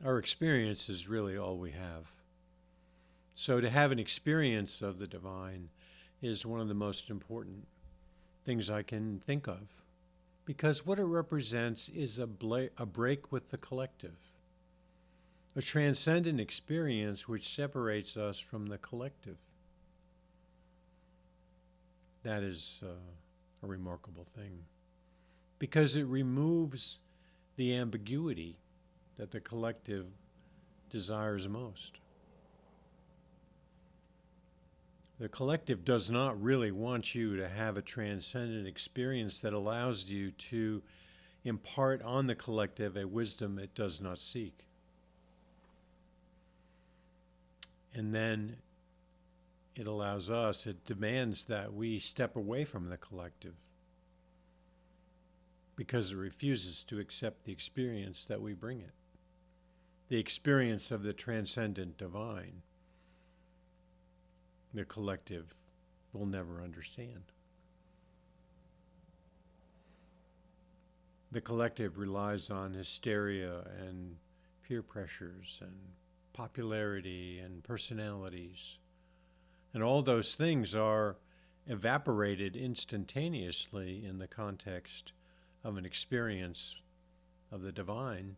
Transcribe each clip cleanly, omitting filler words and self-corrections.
Our experience is really all we have. So to have an experience of the divine is one of the most important things I can think of, because what it represents is a break with the collective, a transcendent experience which separates us from the collective. That is a remarkable thing, because it removes the ambiguity that the collective desires most. The collective does not really want you to have a transcendent experience that allows you to impart on the collective a wisdom it does not seek. And then it demands that we step away from the collective because it refuses to accept the experience that we bring it, the experience of the transcendent divine. The collective will never understand. The collective relies on hysteria and peer pressures and popularity and personalities. And all those things are evaporated instantaneously in the context of an experience of the divine,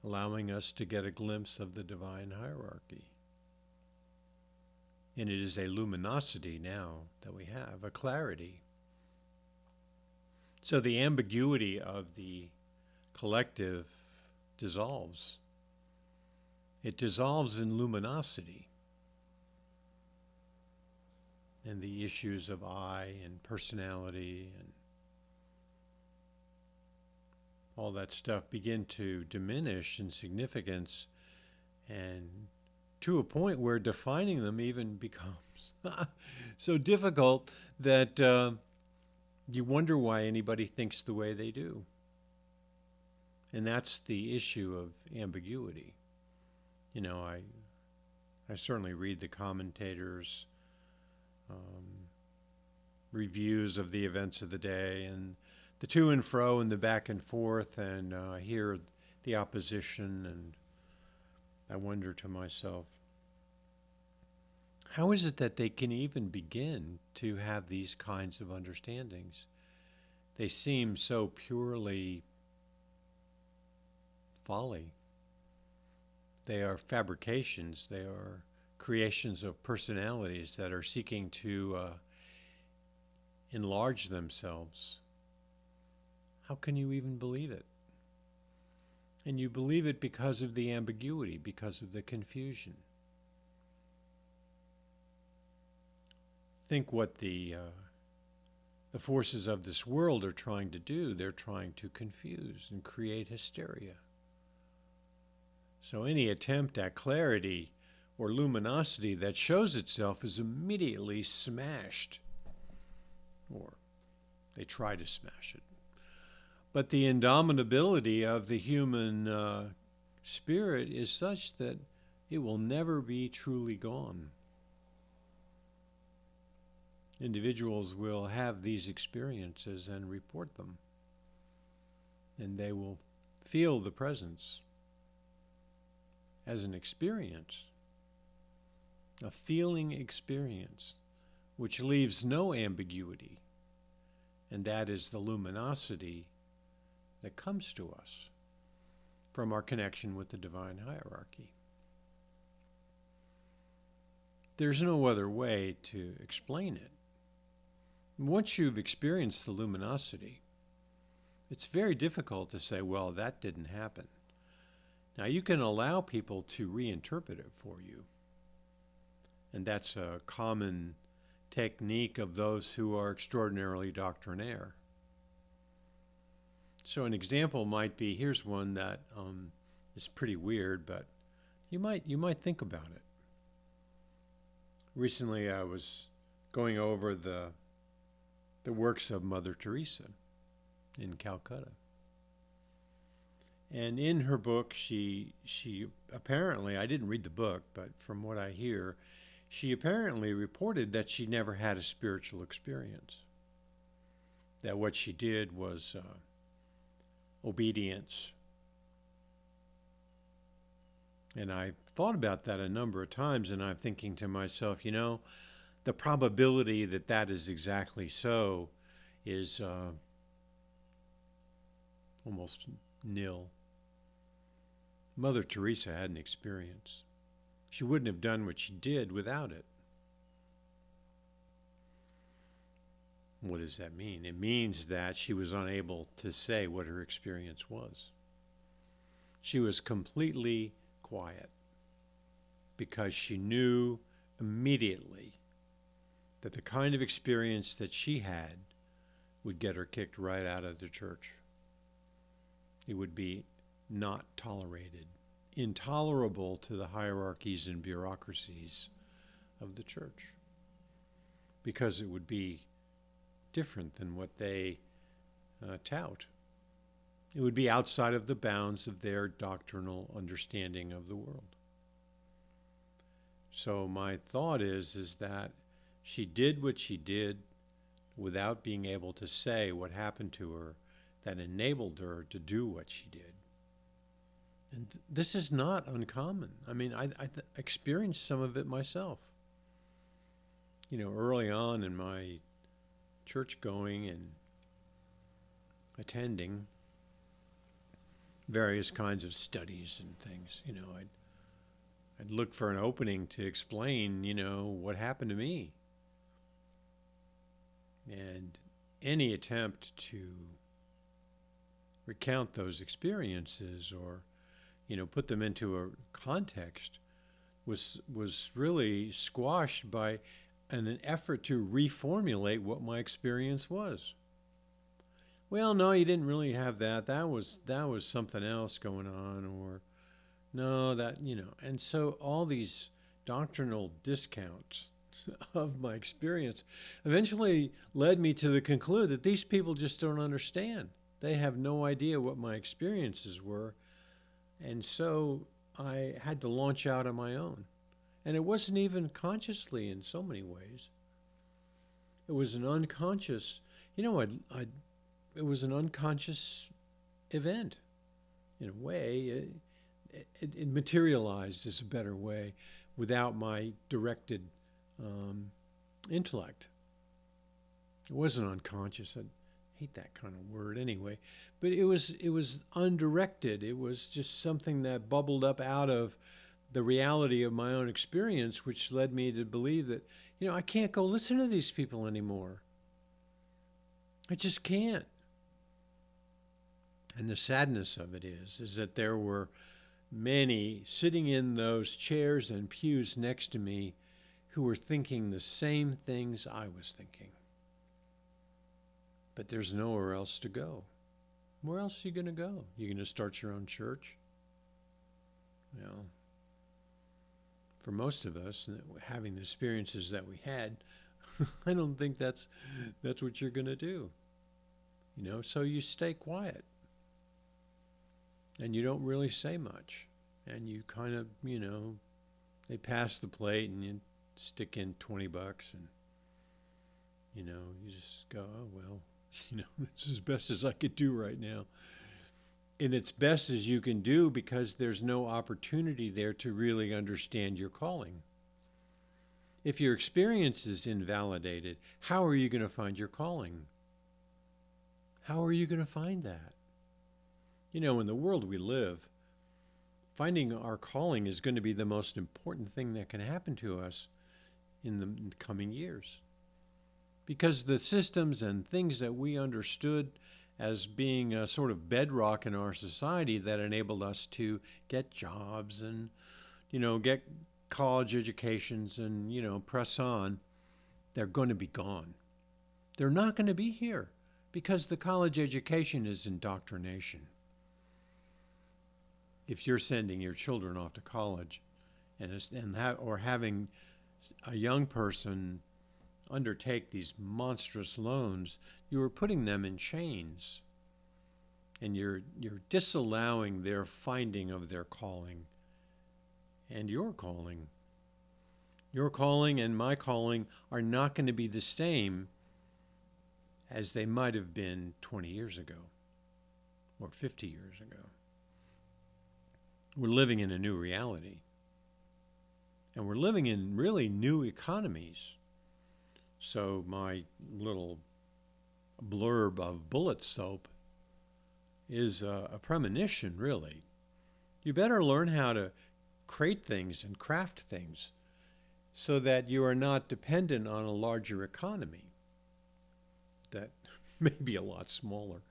allowing us to get a glimpse of the divine hierarchy. And it is a luminosity now that we have, a clarity. So the ambiguity of the collective dissolves. It dissolves in luminosity. And the issues of I and personality and all that stuff begin to diminish in significance, and to a point where defining them even becomes so difficult that you wonder why anybody thinks the way they do. And that's the issue of ambiguity. You know, I certainly read the commentators' reviews of the events of the day, and the to and fro and the back and forth, and I hear the opposition, and I wonder to myself, how is it that they can even begin to have these kinds of understandings? They seem so purely folly. They are fabrications. They are creations of personalities that are seeking to enlarge themselves. How can you even believe it? And you believe it because of the ambiguity, because of the confusion. Think what the forces of this world are trying to do. They're trying to confuse and create hysteria. So any attempt at clarity or luminosity that shows itself is immediately smashed, or they try to smash it. But the indomitability of the human spirit is such that it will never be truly gone. Individuals will have these experiences and report them, and they will feel the presence as an experience, a feeling experience, which leaves no ambiguity, and that is the luminosity that comes to us from our connection with the divine hierarchy. There's no other way to explain it. Once you've experienced the luminosity, it's very difficult to say, well, that didn't happen. Now, you can allow people to reinterpret it for you, and that's a common technique of those who are extraordinarily doctrinaire. So an example might be, here's one that is pretty weird, but you might think about it. Recently, I was going over the works of Mother Teresa in Calcutta. And in her book, she apparently, I didn't read the book, but from what I hear, she apparently reported that she never had a spiritual experience. That what she did was obedience. And I thought about that a number of times, and I'm thinking to myself, the probability that that is exactly so is almost nil. Mother Teresa had an experience. She wouldn't have done what she did without it. What does that mean? It means that she was unable to say what her experience was. She was completely quiet because she knew immediately that the kind of experience that she had would get her kicked right out of the church. It would be not tolerated, intolerable to the hierarchies and bureaucracies of the church, because it would be different than what they tout. It would be outside of the bounds of their doctrinal understanding of the world. So my thought is that she did what she did without being able to say what happened to her that enabled her to do what she did. And this is not uncommon. I mean, I experienced some of it myself. Early on in my church going and attending various kinds of studies and things, I'd look for an opening to explain, what happened to me. And any attempt to recount those experiences or, put them into a context was really squashed by an effort to reformulate what my experience was. Well, no, you didn't really have that. That was something else going on, or no, that, And so all these doctrinal discounts of my experience eventually led me to the conclude that these people just don't understand. They have no idea what my experiences were. And so I had to launch out on my own. And it wasn't even consciously in so many ways. It was an unconscious, it was an unconscious event in a way. It materialized is a better way without my directed intellect. It wasn't unconscious. I hate that kind of word anyway, but it was undirected. It was just something that bubbled up out of the reality of my own experience, which led me to believe that I can't go listen to these people anymore. I just can't. And the sadness of it is that there were many sitting in those chairs and pews next to me who were thinking the same things I was thinking. But there's nowhere else to go. Where else are you going to go? You're going to start your own church? Well, for most of us, having the experiences that we had, I don't think that's what you're going to do. So you stay quiet. And you don't really say much. And you kind of, they pass the plate and you stick in $20 and, you just go, oh, well, it's as best as I could do right now. And it's best as you can do because there's no opportunity there to really understand your calling. If your experience is invalidated, how are you going to find your calling? How are you going to find that? In the world we live, finding our calling is going to be the most important thing that can happen to us in the coming years. Because the systems and things that we understood as being a sort of bedrock in our society that enabled us to get jobs and, get college educations and, press on, they're going to be gone. They're not going to be here because the college education is indoctrination. If you're sending your children off to college or having a young person undertake these monstrous loans, you are putting them in chains. And you're disallowing their finding of their calling and your calling. Your calling and my calling are not going to be the same as they might have been 20 years ago or 50 years ago. We're living in a new reality. And we're living in really new economies. So my little blurb of bullet soap is a premonition, really. You better learn how to create things and craft things so that you are not dependent on a larger economy that may be a lot smaller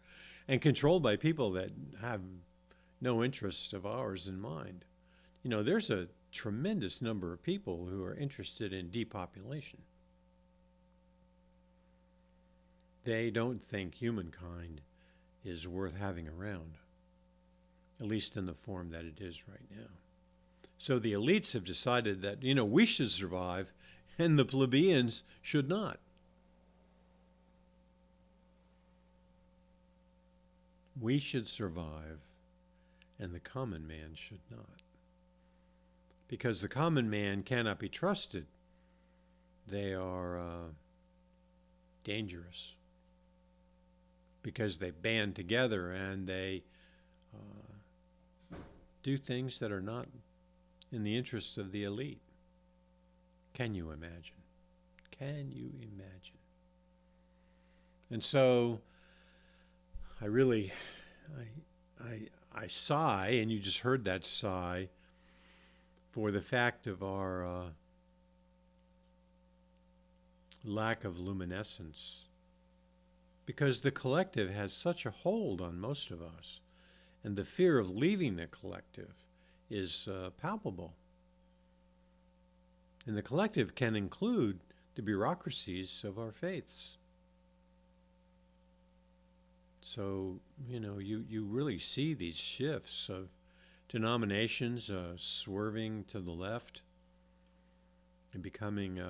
and controlled by people that have no interest of ours in mind. You know, there's a tremendous number of people who are interested in depopulation. They don't think humankind is worth having around, at least in the form that it is right now. So the elites have decided that, we should survive and the plebeians should not. We should survive and the common man should not. Because the common man cannot be trusted. They are dangerous. Because they band together and they do things that are not in the interests of the elite. Can you imagine? Can you imagine? And so I really, I sigh, and you just heard that sigh, for the fact of our lack of luminescence. Because the collective has such a hold on most of us, and the fear of leaving the collective is palpable. And the collective can include the bureaucracies of our faiths. So, you really see these shifts of denominations swerving to the left and becoming, I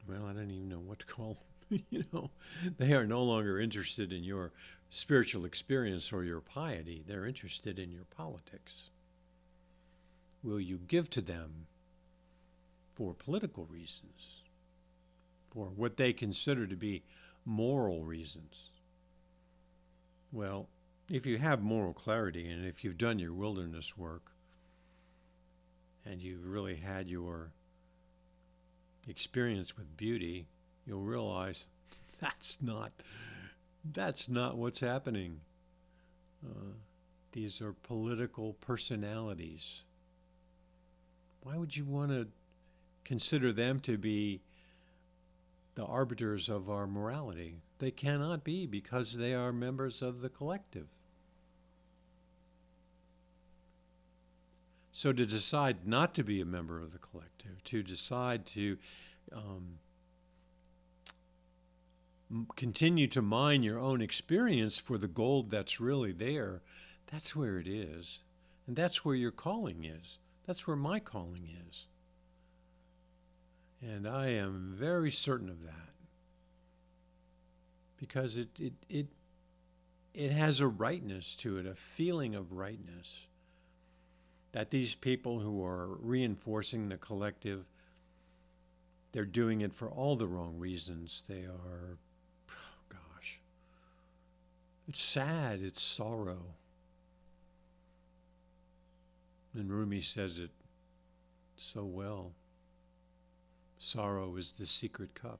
don't even know what to call them. They are no longer interested in your spiritual experience or your piety. They're interested in your politics. Will you give to them for political reasons, for what they consider to be moral reasons? Well, if you have moral clarity and if you've done your wilderness work and you've really had your experience with beauty, you'll realize that's not what's happening. These are political personalities. Why would you want to consider them to be the arbiters of our morality? They cannot be, because they are members of the collective. So to decide not to be a member of the collective, to decide to continue to mine your own experience for the gold that's really there, that's where it is. And that's where your calling is. That's where my calling is. And I am very certain of that. Because it has a rightness to it, a feeling of rightness. That these people who are reinforcing the collective, they're doing it for all the wrong reasons. They are, it's sad, it's sorrow. And Rumi says it so well. Sorrow is the secret cup.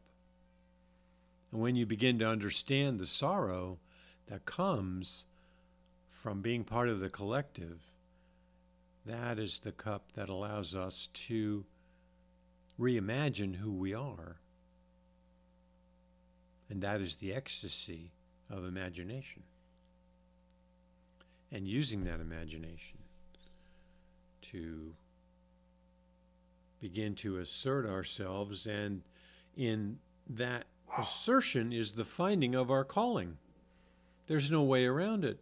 And when you begin to understand the sorrow that comes from being part of the collective, that is the cup that allows us to reimagine who we are. And that is the ecstasy of imagination. And using that imagination to begin to assert ourselves, and in that assertion is the finding of our calling. There's no way around it.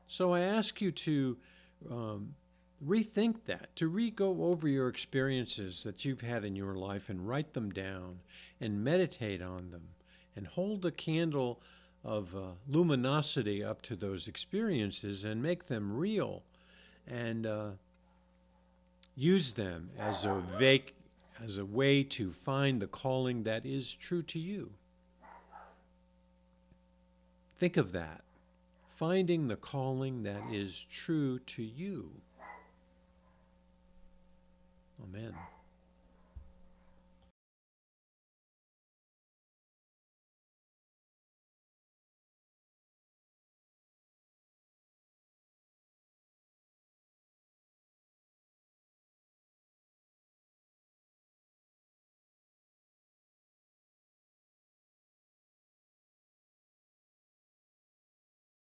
So I ask you to rethink that, to re-go over your experiences that you've had in your life and write them down and meditate on them and hold a candle of luminosity up to those experiences and make them real, and use them as a way to find the calling that is true to you. Think of that. finding the calling that is true to you. Amen.